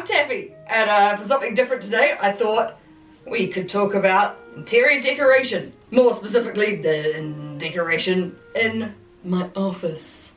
Taffy, and for something different today, I thought we could talk about interior decoration. More specifically, the decoration in my office,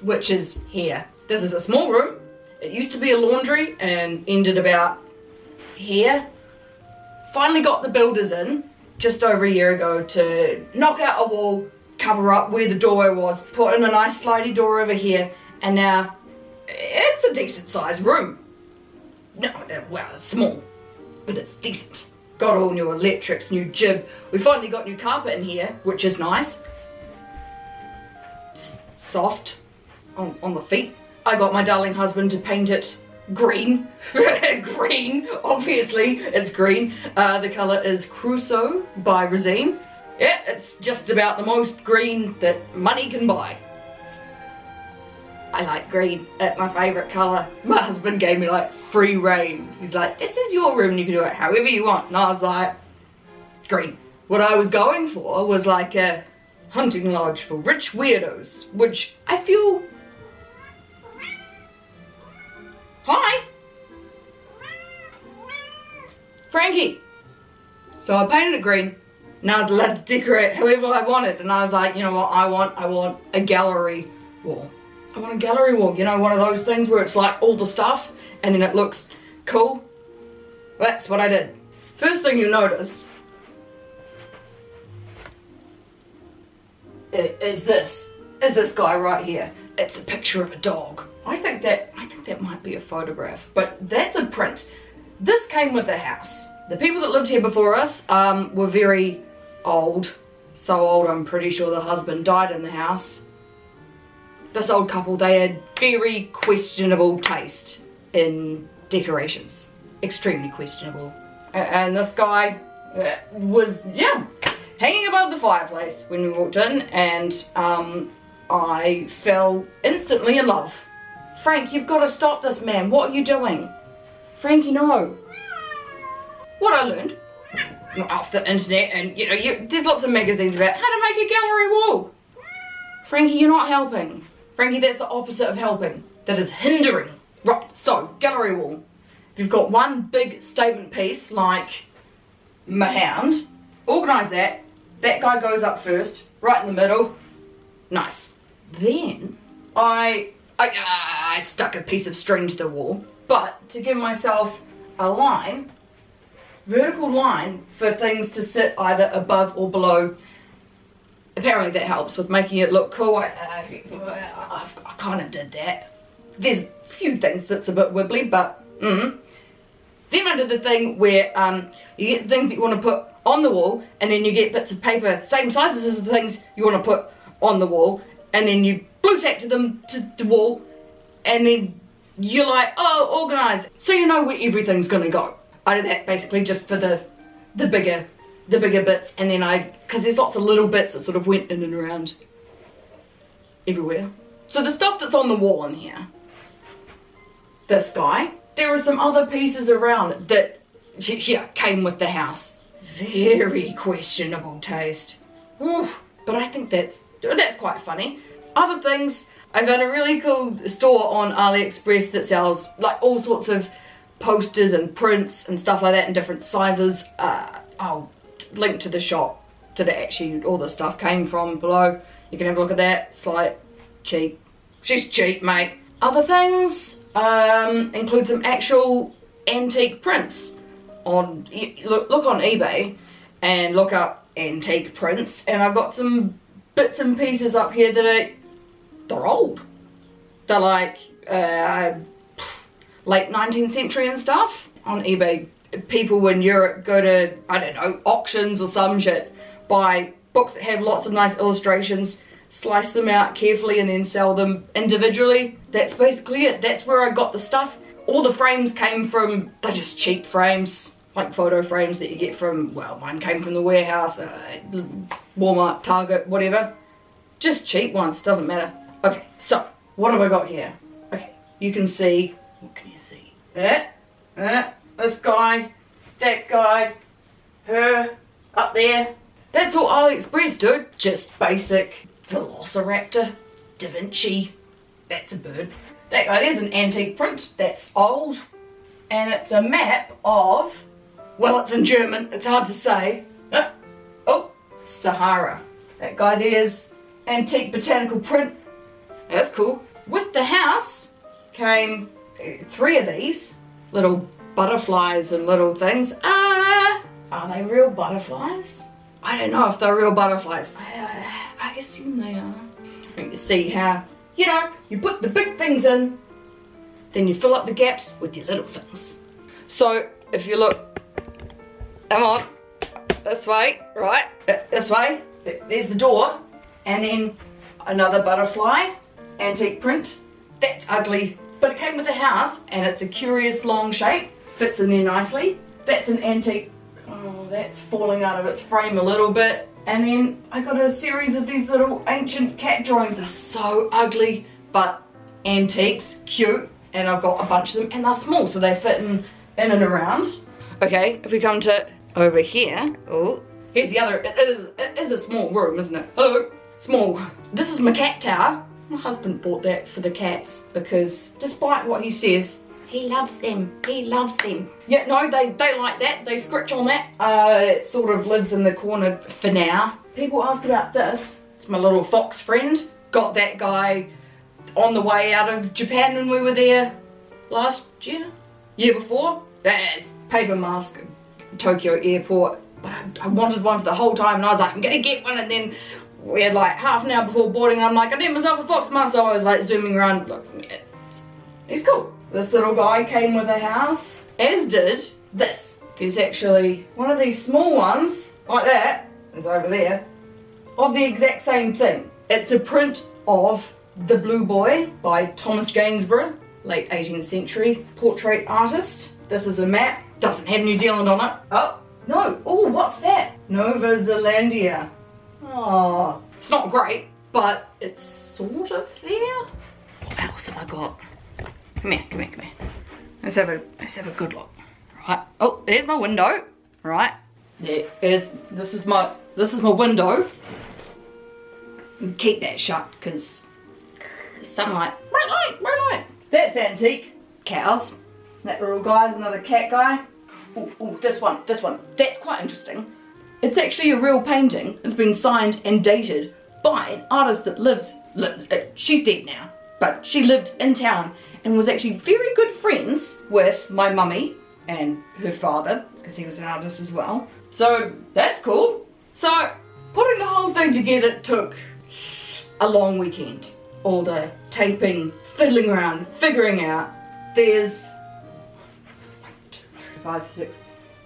which is here. This is a small room. It used to be a laundry and ended about here. Finally got the builders in just over a year ago to knock out a wall, cover up where the doorway was, put in a nice slidey door over here, and now it's a decent sized room. No, well, it's small, but it's decent. Got all new electrics, new jib. We finally got new carpet in here, which is nice. It's soft on the feet. I got my darling husband to paint it green. Green, obviously, it's green. The colour is Crusoe by Resine. Yeah, it's just about the most green that money can buy. I like green, it's my favourite colour. My husband gave me like free reign. He's like, this is your room, you can do it however you want. And I was like, green. What I was going for was like a hunting lodge for rich weirdos, which I feel... Hi! Frankie! So I painted it green, and I was allowed to decorate however I wanted, and I was like, you know what, I want a gallery wall. I want a gallery wall, you know, one of those things where it's like all the stuff, and then it looks cool. That's what I did. First thing you notice is this guy right here. It's a picture of a dog. I think that might be a photograph, but that's a print. This came with the house. The people that lived here before us were very old. So old, I'm pretty sure the husband died in the house. This old couple, they had very questionable taste in decorations. Extremely questionable. And this guy was, yeah, hanging above the fireplace when we walked in, and I fell instantly in love. Frank, you've got to stop this man. What are you doing? Frankie, no. What I learned off the internet, and you know, there's lots of magazines about how to make a gallery wall. Frankie, you're not helping. Frankie, that's the opposite of helping. That is hindering. Right, so, gallery wall. If you've got one big statement piece, like my hound, organise that. That guy goes up first, right in the middle. Nice. Then, I stuck a piece of string to the wall, but to give myself a line, vertical line for things to sit either above or below. Apparently that helps with making it look cool. I kind of did that. There's a few things that's a bit wibbly, but Then I did the thing where you get the things that you want to put on the wall, and then you get bits of paper same sizes as the things you want to put on the wall, and then you blue tack to them to the wall, and then you're like, oh, organise, so you know where everything's gonna go. I did that basically just for the bigger bits, and then because there's lots of little bits that sort of went in and around everywhere. So the stuff that's on the wall in here, this guy, there are some other pieces around that, yeah, came with the house. Very questionable taste. Ooh, but I think that's quite funny. Other things, I found a really cool store on AliExpress that sells like all sorts of posters and prints and stuff like that in different sizes. I'll link to the shop that actually all the stuff came from below. You can have a look at that. It's like cheap. She's cheap, mate. Other things include some actual antique prints. Look on eBay and look up antique prints, and I've got some bits and pieces up here that they're old. They're like late 19th century and stuff. On eBay, people in Europe go to, I don't know, auctions or some shit, buy books that have lots of nice illustrations, slice them out carefully and then sell them individually. That's basically it. That's where I got the stuff. All the frames came from, they're just cheap frames, like photo frames that you get from, well, mine came from the warehouse, Walmart, Target, whatever. Just cheap ones, doesn't matter. Okay, so, what have I got here? Okay, you can see, what can you see? This guy, that guy, her, up there. That's all AliExpress, dude. Just basic Velociraptor, Da Vinci, that's a bird. That guy there's an antique print that's old, and it's a map of, well, it's in German, it's hard to say. Oh, Sahara. That guy there's antique botanical print. That's cool. With the house came 3 of these little butterflies and little things. Are they real butterflies? I don't know if they're real butterflies. I assume they are. You can see how, you know, you put the big things in, then you fill up the gaps with your little things. So if you look, come on, this way, right? This way, there's the door, and then another butterfly, antique print. That's ugly, but it came with the house, and it's a curious long shape, fits in there nicely. That's an antique, oh, that's falling out of its frame a little bit. And then I got a series of these little ancient cat drawings. They're so ugly, but antiques, cute, and I've got a bunch of them, and they're small, so they fit in and around. Okay, if we come to over here, oh, here's the other, it is a small room, isn't it? Hello, small. This is my cat tower. My husband bought that for the cats because despite what he says, he loves them, he loves them. Yeah, no, they like that, they scratch on that. It sort of lives in the corner for now. People ask about this. It's my little fox friend. Got that guy on the way out of Japan when we were there last year? Year before? That's paper mask, Tokyo airport. But I wanted one for the whole time, and I was like, I'm gonna get one, and then we had like half an hour before boarding, I'm like, I need myself a fox mask, so I was like zooming around. Look, he's cool. This little guy came with a house, as did this. There's actually one of these small ones, like that, is over there, of the exact same thing. It's a print of The Blue Boy by Thomas Gainsborough, late 18th century portrait artist. This is a map, doesn't have New Zealand on it. Oh, no, oh, what's that? Nova Zealandia. Oh, it's not great, but it's sort of there. What else have I got? Come here, come here, come here. Let's have a good look. Right. Oh, there's my window. Right. There is. This is my window. Keep that shut because sunlight. Bright light, bright light. That's antique. Cows. That little guy's another cat guy. Oh, this one. That's quite interesting. It's actually a real painting. It's been signed and dated by an artist that lives. She's dead now, but she lived in town and was actually very good friends with my mummy and her father, because he was an artist as well. So that's cool. So putting the whole thing together took a long weekend. All the taping, fiddling around, figuring out. There's 2, 3, 5, 6,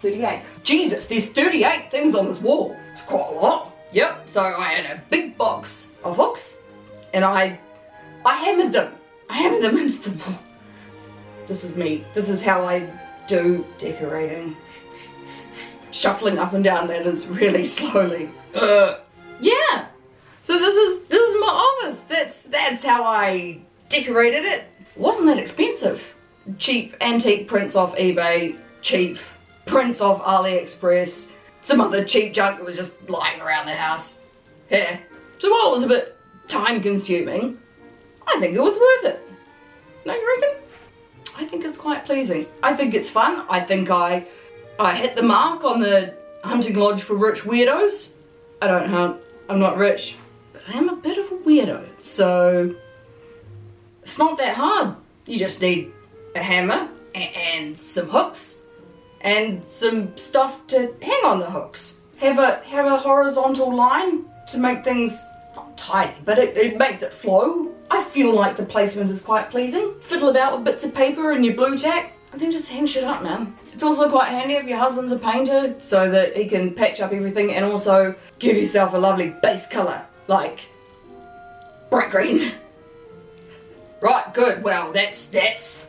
38. Jesus, there's 38 things on this wall. It's quite a lot. Yep, so I had a big box of hooks and I hammered them. I hammered them into the wall. This is me. This is how I do decorating. Shuffling up and down ladders really slowly. Yeah. So this is my office. That's how I decorated it. Wasn't that expensive. Cheap antique prints off eBay, cheap prints off AliExpress, some other cheap junk that was just lying around the house. Yeah. So while it was a bit time consuming, I think it was worth it. Don't you reckon? I think it's quite pleasing. I think it's fun. I think I hit the mark on the hunting lodge for rich weirdos. I don't hunt. I'm not rich. But I am a bit of a weirdo. So it's not that hard. You just need a hammer and some hooks and some stuff to hang on the hooks. Have a horizontal line to make things not tidy, but it makes it flow. I feel like the placement is quite pleasing. Fiddle about with bits of paper and your blue tack, and then just hang shit up, man. It's also quite handy if your husband's a painter, so that he can patch up everything and also give yourself a lovely base colour, like bright green. Right, good. Well, that's thanks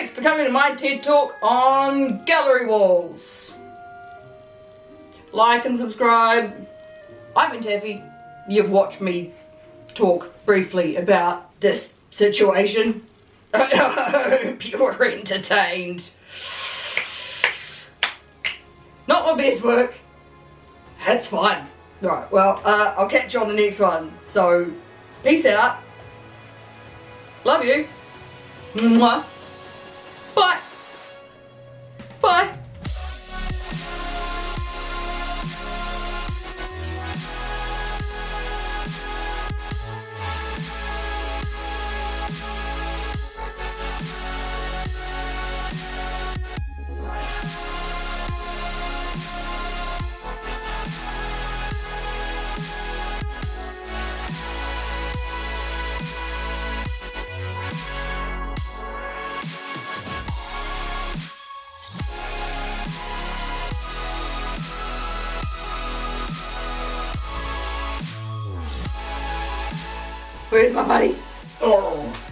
for coming to my TED Talk on gallery walls. Like and subscribe. I've been Taffy. You've watched me talk briefly about this situation. I hope you were entertained. Not my best work. That's fine. Right, well, I'll catch you on the next one. So, peace out. Love you. Mwah. Bye. Bye. Where's my buddy? Oh.